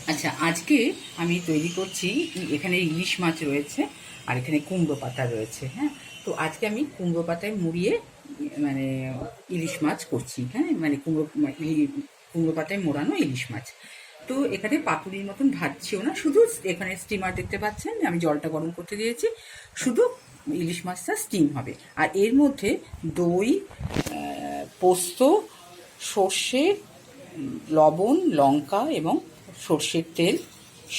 আচ্ছা, আজকে আমি তৈরি করছি, এখানে ইলিশ মাছ রয়েছে আর এখানে কুমড়ো পাতা রয়েছে। হ্যাঁ, তো আজকে আমি কুমড়ো পাতায় মুড়িয়ে মানে ইলিশ মাছ করছি। হ্যাঁ, মানে কুমড়ো পাতায় মোড়ানো ইলিশ মাছ। তো এখানে পাতুরির মতন ভাজছিও না, শুধু এখানে স্টিমার দেখতে পাচ্ছেন, আমি জলটা গরম করতে দিয়েছি, শুধু ইলিশ মাছটা স্টিম হবে। আর এর মধ্যে দই, পোস্ত, সর্ষে, লবণ, লঙ্কা এবং সর্ষের তেল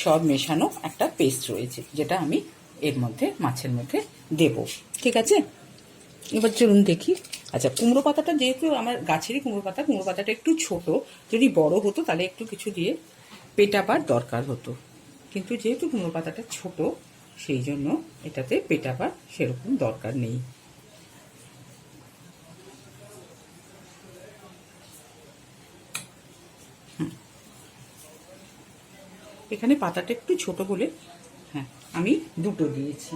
সব মেশানো একটা পেস্ট রয়েছে, যেটা আমি এর মধ্যে মাছের মধ্যে দেব। ঠিক আছে, এবার চলুন দেখি। আচ্ছা, কুমড়ো পাতাটা যেহেতু আমার গাছেরই কুমড়ো পাতাটা একটু ছোট, যদি বড় হতো তাহলে একটু কিছু দিয়ে পেটাবার দরকার হতো, কিন্তু যেহেতু কুমড়ো পাতাটা ছোট সেই জন্য এটাতে পেটাবার সেরকম দরকার নেই। এখানে পাতাটা একটু ছোট বলে হ্যাঁ আমি দুটো দিয়েছি।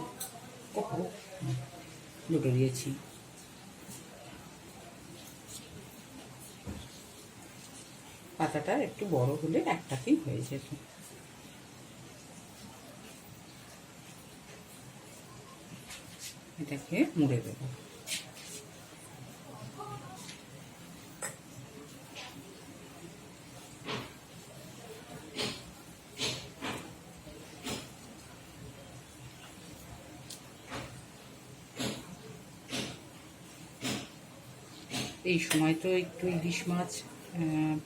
দুটো দিয়েছি। পাতাটা একটু বড় হলে একটাতেই হয়ে যেত। এটাকে মুড়ে দেব। এই সময় তো একটু ইলিশ মাছ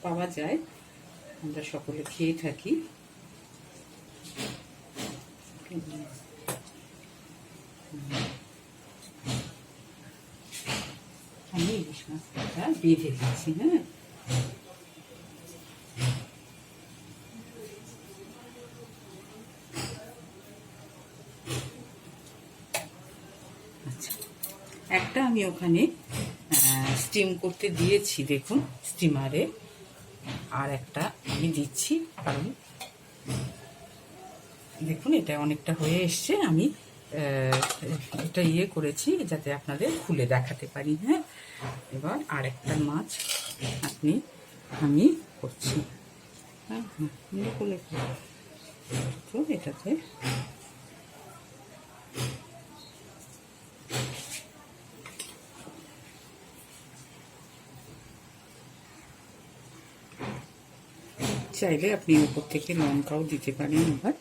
পাওয়া যায়, আমরা সকলে খেয়ে থাকি। আমি ইলিশ মাছটা বেঁধে দিচ্ছি। হ্যাঁ, আচ্ছা, একটা আমি ওখানে স্টিম করতে দিয়েছি, দেখুন স্টিমারে, আর একটা আমি দিচ্ছি, কারণ দেখুন এটা অনেকটা হয়ে এসছে। আমি এটা করেছি যাতে আপনাদের খুলে দেখাতে পারি। হ্যাঁ, এবার আরেকটা মাছ আমি করছি। হ্যাঁ হ্যাঁ, খুলে তো এটাতে চাইলে আপনি উপর থেকে লঙ্কাও দিতে পারেন। এবার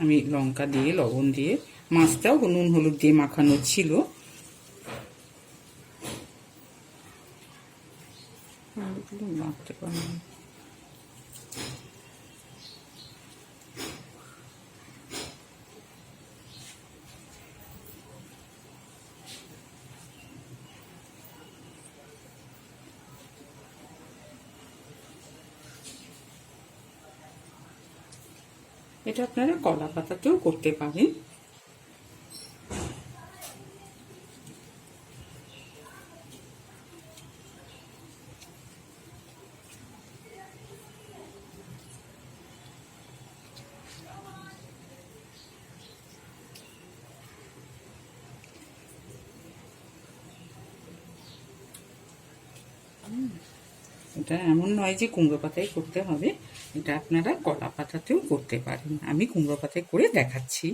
আমি লঙ্কা দিয়ে, লবণ দিয়ে, মাছটাও নুন হলুদ দিয়ে মাখানো ছিল। মাখতে পারেন। এটা আপনারা কলা পাতাতেও করতে পারেন। এটা এমন নয় যে কুমড়ো পাতায় করতে হবে, এটা আপনারা কলা পাতাতেও করতে পারেন। আমি কুমড়ো পাতায় করে দেখাচ্ছি।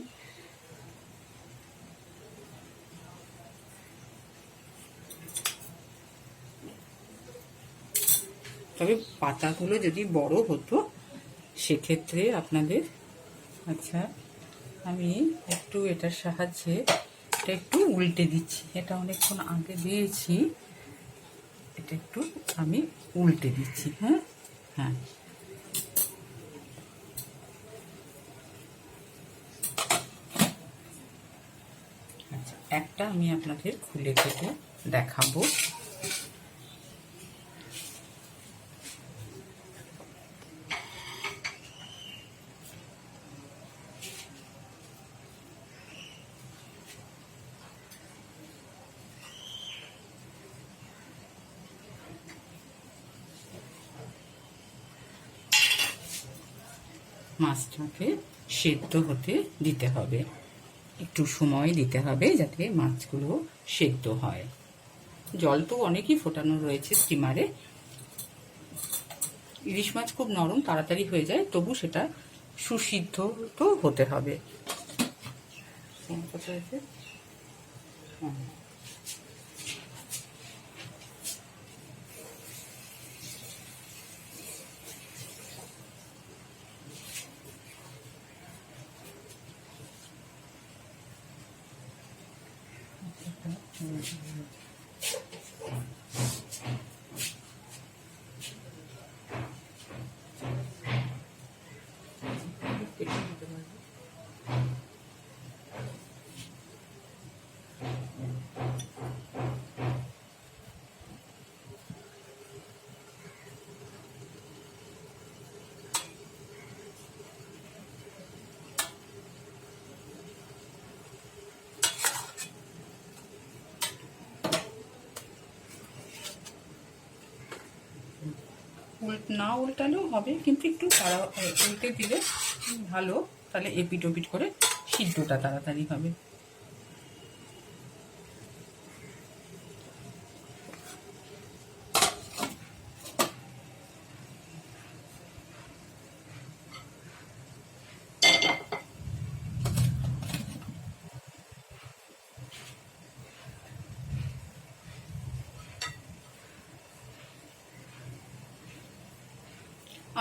তবে পাতাগুলো যদি বড় হতো সেক্ষেত্রে আপনাদের, আচ্ছা আমি একটু এটার সাহায্যে এটা একটু উল্টে দিচ্ছি। এটা অনেকক্ষণ আগে দিয়েছি, এটা একটু আমি উল্টে দিচ্ছি। হ্যাঁ হ্যাঁ, আচ্ছা, একটা আমি আপনাদের খুলে কেটে দেখাবো। মাছটাকে সেদ্ধ হতে দিতে হবে, একটু সময় দিতে হবে যাতে মাছগুলো সেদ্ধ হয়। জল তো অনেকই ফোটানো রয়েছে স্টিমারে, ইলিশ মাছ খুব নরম, তাড়াতাড়ি হয়ে যায়, তবু সেটা সুসিদ্ধ তো হতে হবে। না উল্টালেও হবে, কিন্তু একটু উল্টে দিলে ভালো, তাহলে এপিট ওপিট করে সিদ্ধটা তাড়াতাড়ি হবে।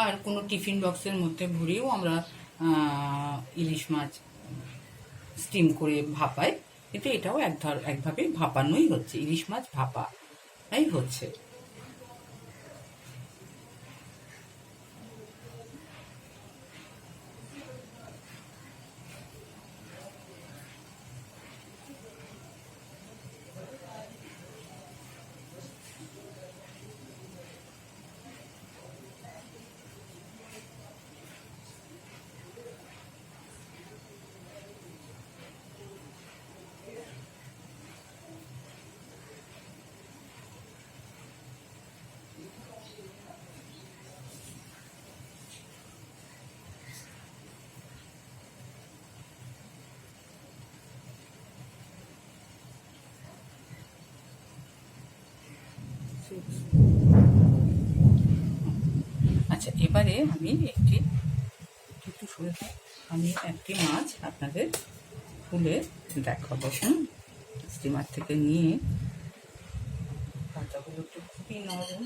আর কোনো টিফিন বক্সের মধ্যে ভরেও আমরা ইলিশ মাছ স্টিম করে ভাপাই, কিন্তু এটাও একভাবে ভাপানোই হচ্ছে, ইলিশ মাছ ভাপাই হচ্ছে। আচ্ছা, এবারে আমি একটি মাছ আপনাদের খুলে দেখাবো। স্টিমার থেকে নিয়ে কাঁচাগুলো তো খুবই নরম।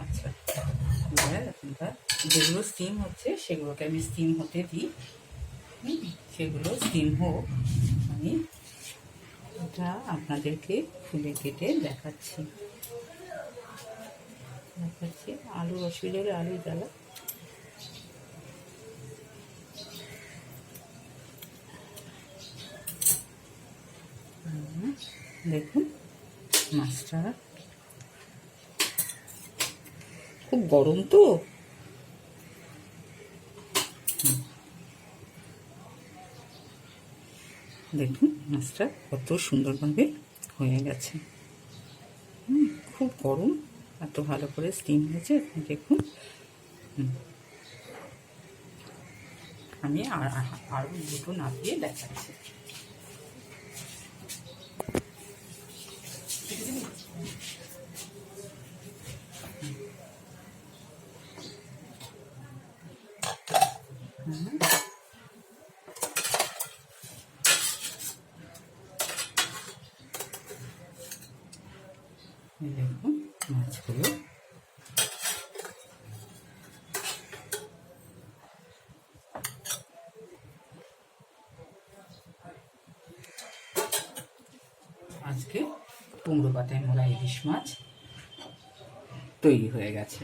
আচ্ছা, এবার যেগুলো স্টিম হচ্ছে সেগুলোকে আমি স্টিম হতে দিই। সেগুলো স্টিম হোক, আমি এটা আপনাদেরকে খুলে কেটে দেখাচ্ছি। আলুর অসুবিধা হলে আলু জ্বালা। দেখুন মাছটা খুব গরম তো, দেখুন মাছটা কত সুন্দরভাবে হয়ে গেছে। খুব গরম, এত ভালো করে স্টিম হয়েছে। দেখুন, আমি আরো দুটো নাপিয়ে দেখাচ্ছি। দেখুন মাছগুলো আজকে কুমড়ো পাতায় মোড়া ইলিশ মাছ তৈরি হয়ে গেছে।